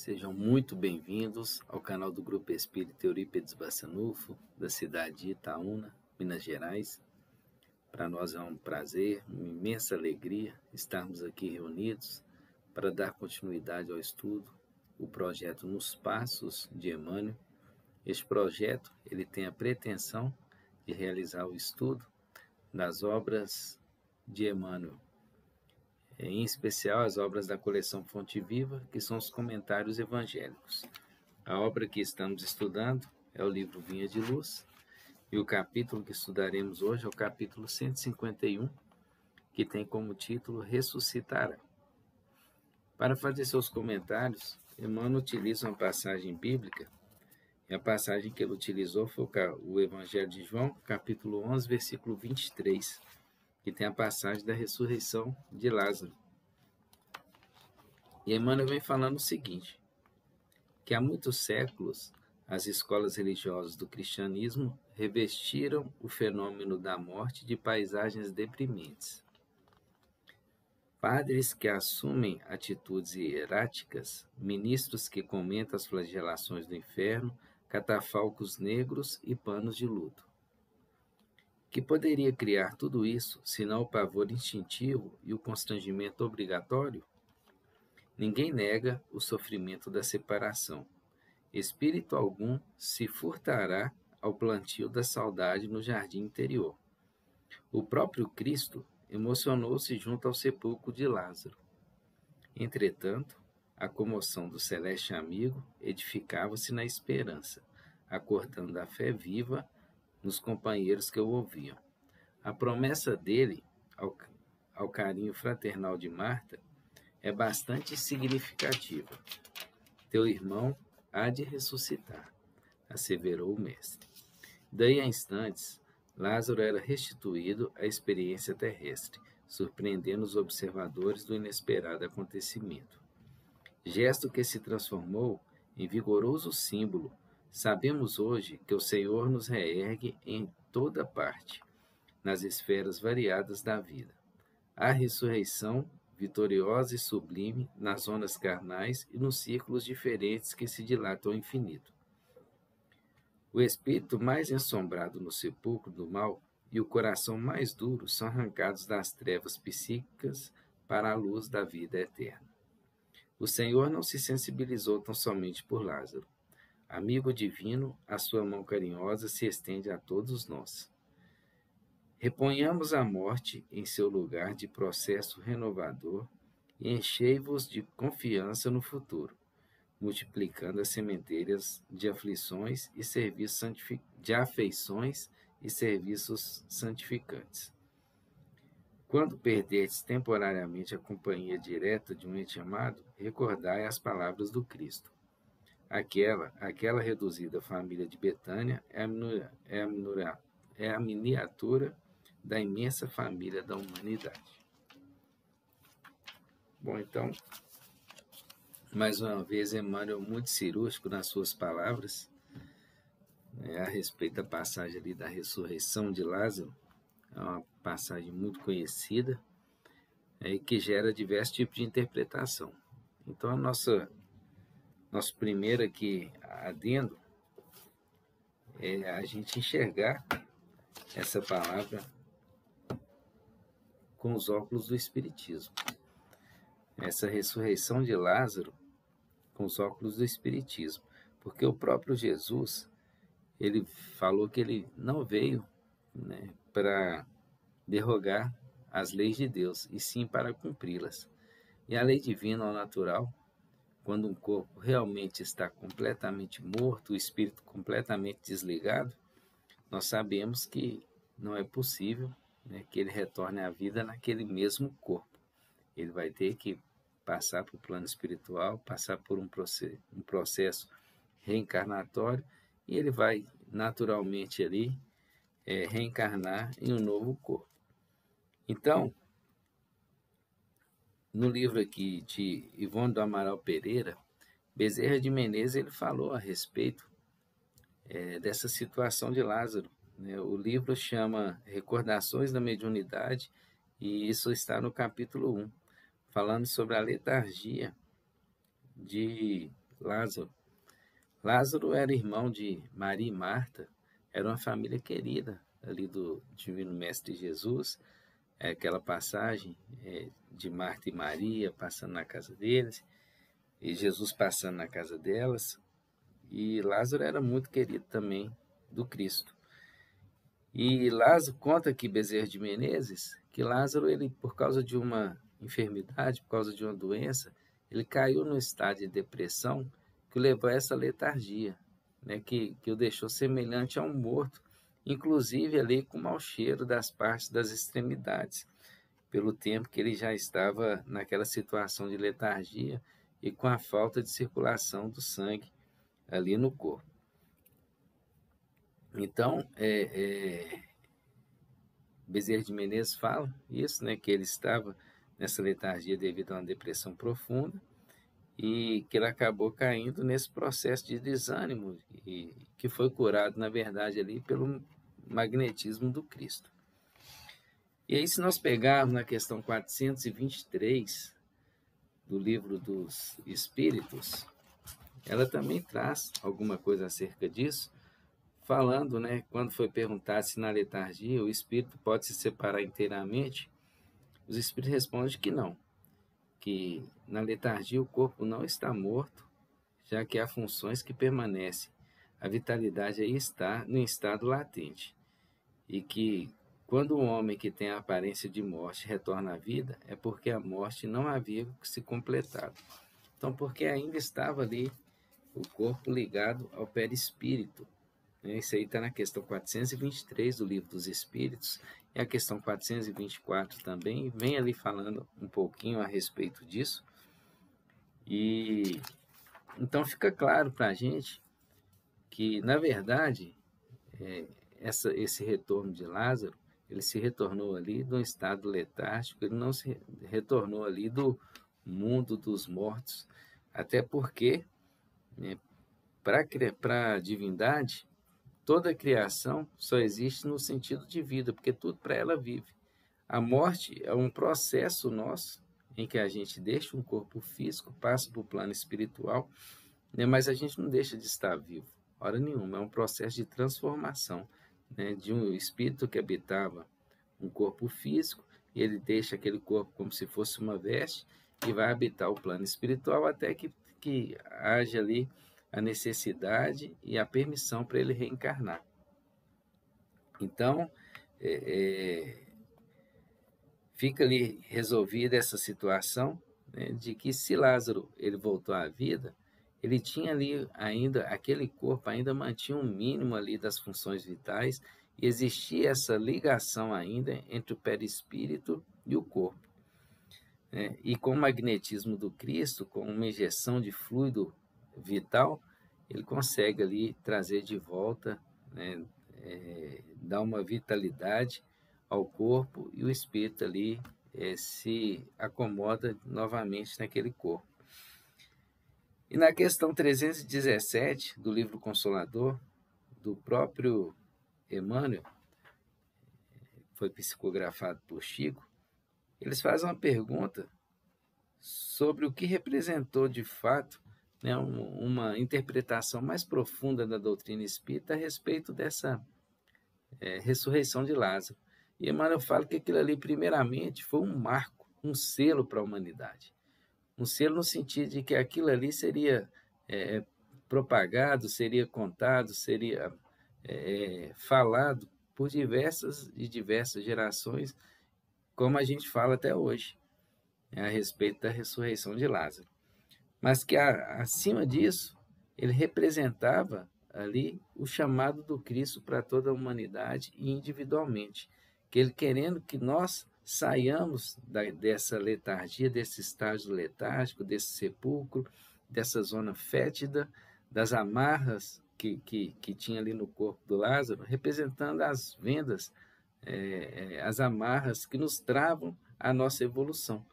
Sejam muito bem-vindos ao canal do Grupo Espírita Eurípides Bassanufo, da cidade de Itaúna, Minas Gerais. Para nós é um prazer, uma imensa alegria estarmos aqui reunidos para dar continuidade ao estudo, o projeto Nos Passos de Emmanuel. Este projeto ele tem a pretensão de realizar o estudo das obras de Emmanuel, em especial as obras da coleção Fonte Viva, que são os comentários evangélicos. A obra que estamos estudando é o livro Vinha de Luz, e o capítulo que estudaremos hoje é o capítulo 151, que tem como título Ressuscitará. Para fazer seus comentários, Emmanuel utiliza uma passagem bíblica, e a passagem que ele utilizou foi o Evangelho de João, capítulo 11, versículo 23, que tem a passagem da ressurreição de Lázaro. E Emmanuel vem falando o seguinte, que há muitos séculos as escolas religiosas do cristianismo revestiram o fenômeno da morte de paisagens deprimentes. Padres que assumem atitudes hieráticas, ministros que comentam as flagelações do inferno, catafalcos negros e panos de luto. Que poderia criar tudo isso, senão o pavor instintivo e o constrangimento obrigatório? Ninguém nega o sofrimento da separação. Espírito algum se furtará ao plantio da saudade no jardim interior. O próprio Cristo emocionou-se junto ao sepulcro de Lázaro. Entretanto, a comoção do celeste amigo edificava-se na esperança, acordando a fé viva nos companheiros que o ouviam. A promessa dele ao carinho fraternal de Marta é bastante significativa. Teu irmão há de ressuscitar, asseverou o mestre. Daí a instantes, Lázaro era restituído à experiência terrestre, surpreendendo os observadores do inesperado acontecimento. Gesto que se transformou em vigoroso símbolo. Sabemos hoje que o Senhor nos reergue em toda parte, nas esferas variadas da vida. A ressurreição vitoriosa e sublime nas zonas carnais e nos círculos diferentes que se dilatam ao infinito. O espírito mais ensombrado no sepulcro do mal e o coração mais duro são arrancados das trevas psíquicas para a luz da vida eterna. O Senhor não se sensibilizou tão somente por Lázaro. Amigo divino, a sua mão carinhosa se estende a todos nós. Reponhamos a morte em seu lugar de processo renovador e enchei-vos de confiança no futuro, multiplicando as sementeiras de aflições e serviços de afeições e serviços santificantes. Quando perderdes temporariamente a companhia direta de um ente amado, recordai as palavras do Cristo. Aquela reduzida família de Betânia é a miniatura da imensa família da humanidade. Bom, então, mais uma vez, Emmanuel muito cirúrgico nas suas palavras, a respeito da passagem ali da ressurreição de Lázaro, é uma passagem muito conhecida, e que gera diversos tipos de interpretação. Então, nosso primeiro aqui adendo é a gente enxergar essa palavra com os óculos do Espiritismo. Essa ressurreição de Lázaro com os óculos do Espiritismo. Porque o próprio Jesus, ele falou que ele não veio, para derrogar as leis de Deus, e sim para cumpri-las. E a lei divina ao natural, quando um corpo realmente está completamente morto, o espírito completamente desligado, nós sabemos que não é possível, que ele retorne à vida naquele mesmo corpo. Ele vai ter que passar para o plano espiritual, passar por um processo reencarnatório, e ele vai naturalmente ali reencarnar em um novo corpo. Então, no livro aqui de Ivone do Amaral Pereira, Bezerra de Menezes ele falou a respeito dessa situação de Lázaro. O livro chama Recordações da Mediunidade, e isso está no capítulo 1, falando sobre a letargia de Lázaro. Lázaro era irmão de Maria e Marta, era uma família querida ali do Divino Mestre Jesus. Aquela passagem de Marta e Maria passando na casa deles, e Jesus passando na casa delas, e Lázaro era muito querido também do Cristo. E Lázaro conta aqui, Bezerra de Menezes, que Lázaro, ele, por causa de uma enfermidade, por causa de uma doença, ele caiu num estado de depressão que o levou a essa letargia, né, que o deixou semelhante a um morto, inclusive ali com mau cheiro das partes das extremidades, pelo tempo que ele já estava naquela situação de letargia e com a falta de circulação do sangue ali no corpo. Então, Bezerra de Menezes fala isso, né, que ele estava nessa letargia devido a uma depressão profunda e que ele acabou caindo nesse processo de desânimo e que foi curado, na verdade, ali pelo magnetismo do Cristo. E aí, se nós pegarmos na questão 423 do Livro dos Espíritos, ela também traz alguma coisa acerca disso, falando, né, quando foi perguntado se na letargia o espírito pode se separar inteiramente, os espíritos respondem que não, que na letargia o corpo não está morto, já que há funções que permanecem. A vitalidade aí está no estado latente. E que quando o homem que tem a aparência de morte retorna à vida, é porque a morte não havia se completado. Então, porque ainda estava ali o corpo ligado ao perispírito. Isso aí está na questão 423 do Livro dos Espíritos, e a questão 424 também vem ali falando um pouquinho a respeito disso. E então fica claro para a gente que, na verdade, esse retorno de Lázaro, ele se retornou ali de um estado letárgico, ele não se retornou ali do mundo dos mortos, até porque, né, para a divindade, toda a criação só existe no sentido de vida, porque tudo para ela vive. A morte é um processo nosso, em que a gente deixa um corpo físico, passa para o plano espiritual, né, mas a gente não deixa de estar vivo, hora nenhuma. É um processo de transformação, né, de um espírito que habitava um corpo físico, e ele deixa aquele corpo como se fosse uma veste, e vai habitar o plano espiritual até que haja ali a necessidade e a permissão para ele reencarnar. Então, fica ali resolvida essa situação, né, de que se Lázaro ele voltou à vida, ele tinha ali ainda, aquele corpo ainda mantinha um mínimo ali das funções vitais, e existia essa ligação ainda entre o perispírito e o corpo. Né? E com o magnetismo do Cristo, com uma injeção de fluido vital, ele consegue ali trazer de volta, né, dar uma vitalidade ao corpo, e o espírito ali se acomoda novamente naquele corpo. E na questão 317 do livro Consolador, do próprio Emmanuel, foi psicografado por Chico, eles fazem uma pergunta sobre o que representou de fato, né, uma interpretação mais profunda da doutrina espírita a respeito dessa ressurreição de Lázaro. E Emmanuel fala que aquilo ali, primeiramente, foi um marco, um selo para a humanidade. Um selo no sentido de que aquilo ali seria propagado, seria contado, seria falado por diversas e diversas gerações, como a gente fala até hoje, a respeito da ressurreição de Lázaro. Mas que, acima disso, ele representava ali o chamado do Cristo para toda a humanidade e individualmente, que ele querendo que nós saiamos dessa letargia, desse estágio letárgico, desse sepulcro, dessa zona fétida, das amarras que tinha ali no corpo do Lázaro, representando as vendas, as amarras que nos travam a nossa evolução.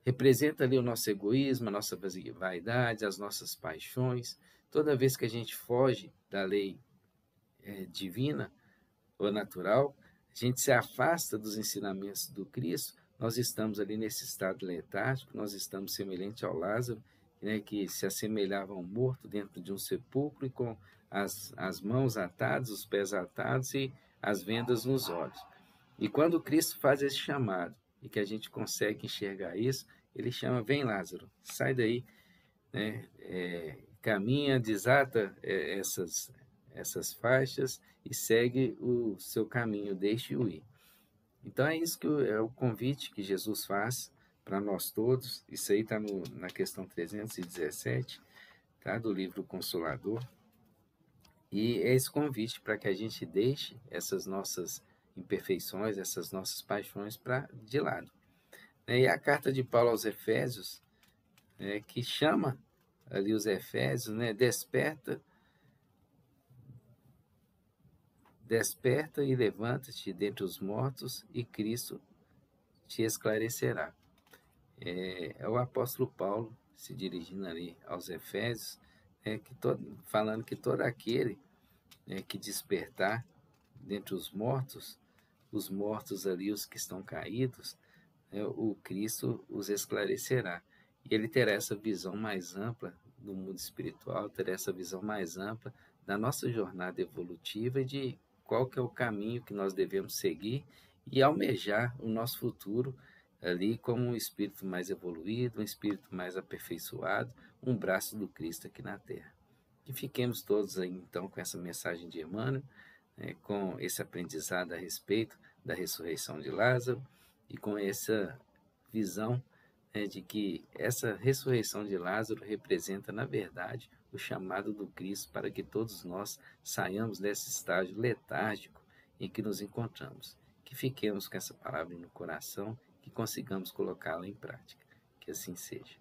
Representa ali o nosso egoísmo, a nossa vaidade, as nossas paixões. Toda vez que a gente foge da lei divina ou natural, a gente se afasta dos ensinamentos do Cristo, nós estamos ali nesse estado letárgico, nós estamos semelhante ao Lázaro, né, que se assemelhava a um morto dentro de um sepulcro e com as mãos atadas, os pés atados e as vendas nos olhos. E quando Cristo faz esse chamado e que a gente consegue enxergar isso, ele chama: vem Lázaro, sai daí, né? Caminha, desata essas faixas e segue o seu caminho, deixe-o ir. Então é isso que é o convite que Jesus faz para nós todos. Isso aí está na questão 317, tá? Do livro Consolador. E é esse convite para que a gente deixe essas nossas imperfeições, essas nossas paixões de lado. E a carta de Paulo aos Efésios, que chama ali os Efésios, né? Desperta e levanta-te dentre os mortos e Cristo te esclarecerá. É o apóstolo Paulo se dirigindo ali aos Efésios, falando que todo aquele, que despertar dentre os mortos ali, os que estão caídos, o Cristo os esclarecerá. E ele terá essa visão mais ampla do mundo espiritual, terá essa visão mais ampla da nossa jornada evolutiva e de qual que é o caminho que nós devemos seguir e almejar o nosso futuro ali como um espírito mais evoluído, um espírito mais aperfeiçoado, um braço do Cristo aqui na Terra. Que fiquemos todos aí então com essa mensagem de Emmanuel, com esse aprendizado a respeito da ressurreição de Lázaro e com essa visão, de que essa ressurreição de Lázaro representa, na verdade, o chamado do Cristo para que todos nós saiamos desse estágio letárgico em que nos encontramos. Que fiquemos com essa palavra no coração, que consigamos colocá-la em prática. Que assim seja.